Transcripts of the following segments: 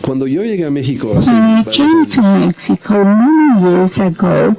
Cuando yo llegué a México When I came to Mexico many years ago,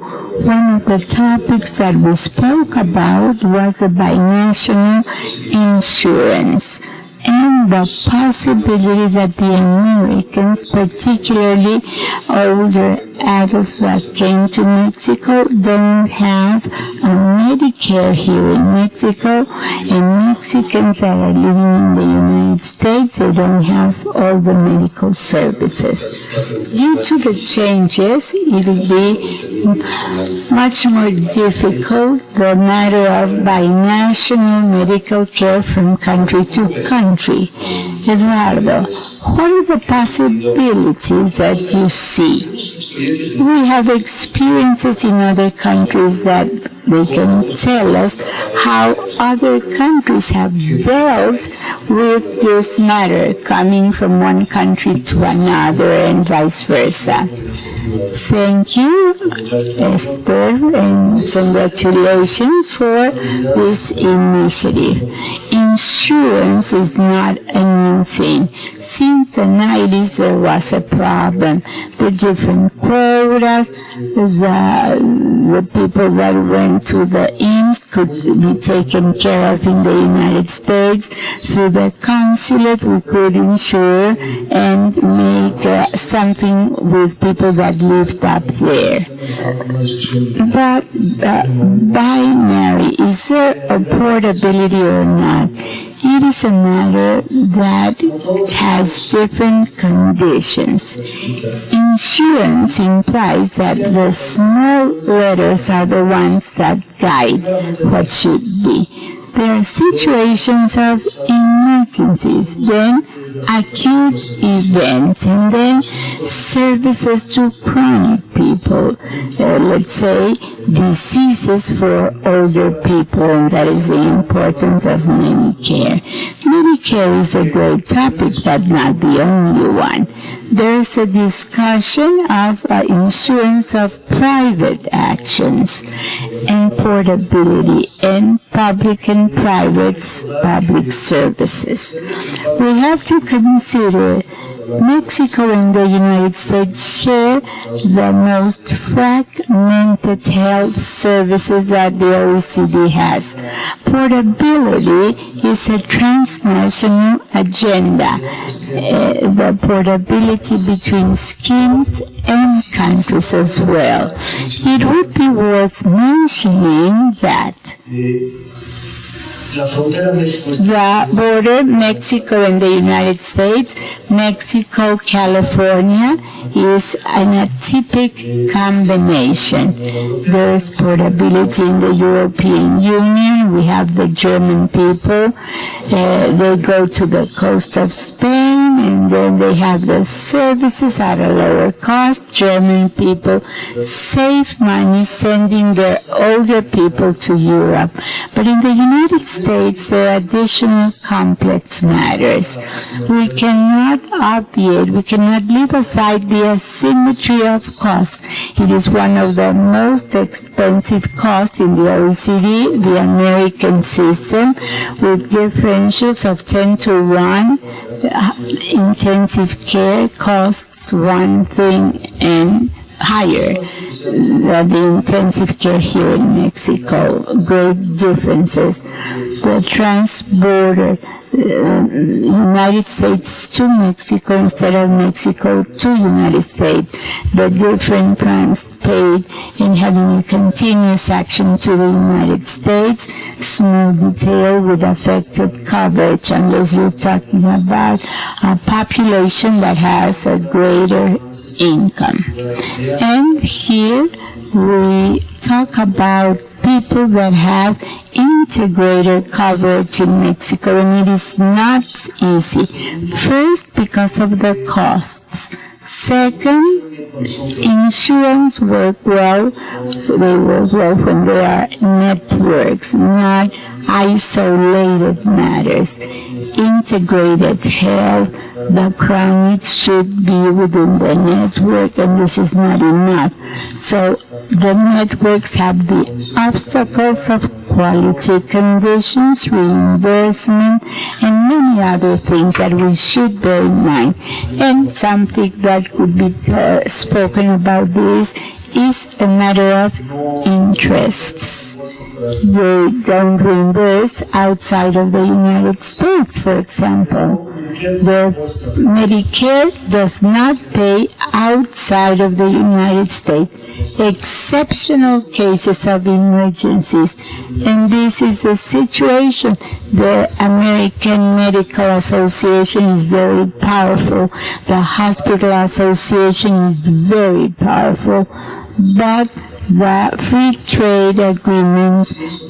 one of the topics that we spoke about was the binational insurance and the possibility that the Americans, particularly older adults that came to Mexico, don't have a Medicare here in Mexico, and Mexicans that are living in the United States, they don't have all the medical services. Due to the changes, it will be much more difficult, the matter of binational medical care from country to country. Eduardo, what are the possibilities that you see? We have experiences in other countries that they can tell us how other countries have dealt with this matter, coming from one country to another and vice versa. Thank you, Esther, and congratulations for this initiative. Insurance is not a new thing. Since the 90s, there was a problem. The different quotas, the people that went to the IMSS could be taken care of in the United States. Through the consulate, we could insure and make something with people that lived up there. But binary, is there a portability or not? It is a matter that has different conditions. Insurance implies that the small letters are the ones that guide what should be. There are situations of emergencies, then acute events, and then services to chronic people. Let's say diseases for older people, and that is the importance of Medicare. Medicare is a great topic, but not the only one. There is a discussion of insurance of private actions and portability and public and private public services. We have to consider Mexico and the United States share the most fragmented health services that the OECD has. Portability is a transnational agenda. The portability between schemes and countries as well. It would be worth mentioning that the border, Mexico and the United States, Mexico, California, is an atypical combination. There is portability in the European Union. We have the German people. They go to the coast of Spain, and then they have the services at a lower cost. German people save money sending their older people to Europe. But in the United States, there are additional complex matters. We cannot obviate, we cannot leave aside the asymmetry of costs. It is one of the most expensive costs in the OECD, the American system, with differentials of 10 to 1. Intensive care costs one thing and higher than the intensive care here in Mexico. Great differences. The trans-border United States to Mexico instead of Mexico to United States. The different primes paid and having a continuous action to the United States. Small detail with affected coverage unless you're talking about a population that has a greater income. And here we talk about people that have integrated coverage in Mexico, and it is not easy. First, because of the costs. Second, Insurance work well. They work well when they are networks, not isolated matters. Integrated health, the chronic should be within the network, and this is not enough. So the networks have the obstacles of quality conditions, reimbursement, and many other things that we should bear in mind. And something that could be spoken about this is a matter of interests. They don't reimburse outside of the United States, for example. The Medicare does not pay outside of the United States. Exceptional cases of emergencies, and this is a situation. The American Medical Association is very powerful. The Hospital Association is very powerful, but the free trade agreement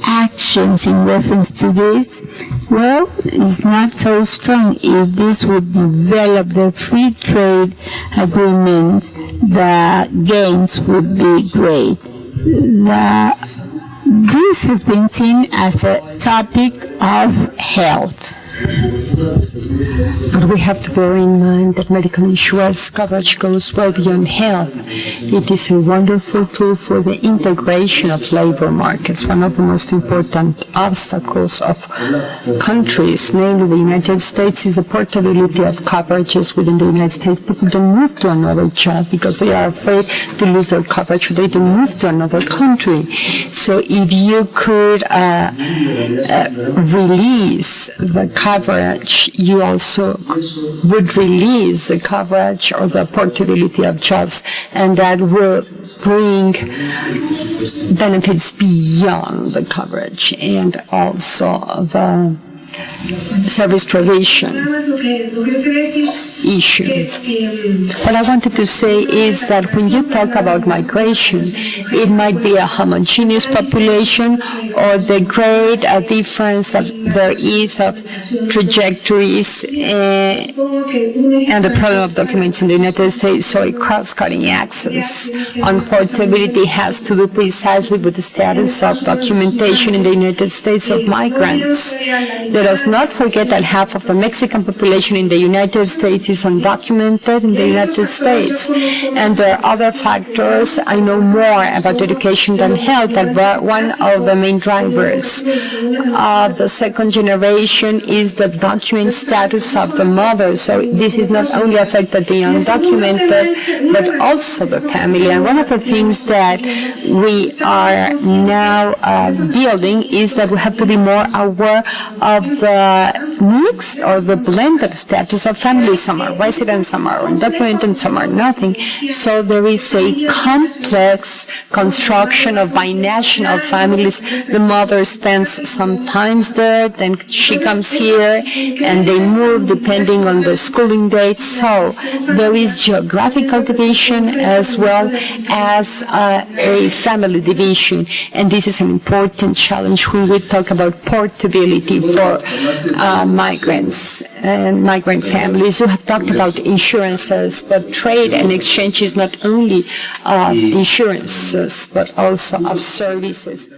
actions in reference to this, well, is not so strong. If this would develop the free trade agreement, the gains would be great. This has been seen as a topic of health. But we have to bear in mind that medical insurance coverage goes well beyond health. It is a wonderful tool for the integration of labor markets. One of the most important obstacles of countries, namely the United States, is the portability of coverages within the United States. People don't move to another job because they are afraid to lose their coverage, or they don't move to another country. So if you could release the coverage, you also would release the coverage or the portability of jobs, and that will bring benefits beyond the coverage and also the service provision issue. What I wanted to say is that when you talk about migration, it might be a homogeneous population, or the great difference that there is of trajectories and the problem of documents in the United States, so a cross-cutting access on portability has to do precisely with the status of documentation in the United States of migrants. Let us not forget that half of the Mexican population in the United States is undocumented in the United States. And there are other factors. I know more about education than health, that one of the main drivers of the second generation is the document status of the mother. So this is not only affected the undocumented, but also the family. And one of the things that we are now building is that we have to be more aware of the mixed or the blended status of families. Some are resident, some are undocumented, and some are nothing. So there is a complex construction of binational families. The mother spends some time there, then she comes here, and they move depending on the schooling dates. So there is geographical division as well as a family division, and this is an important challenge when we talk about portability for migrants and migrant families. You have talked about insurances, but trade and exchange is not only insurances, but also of services.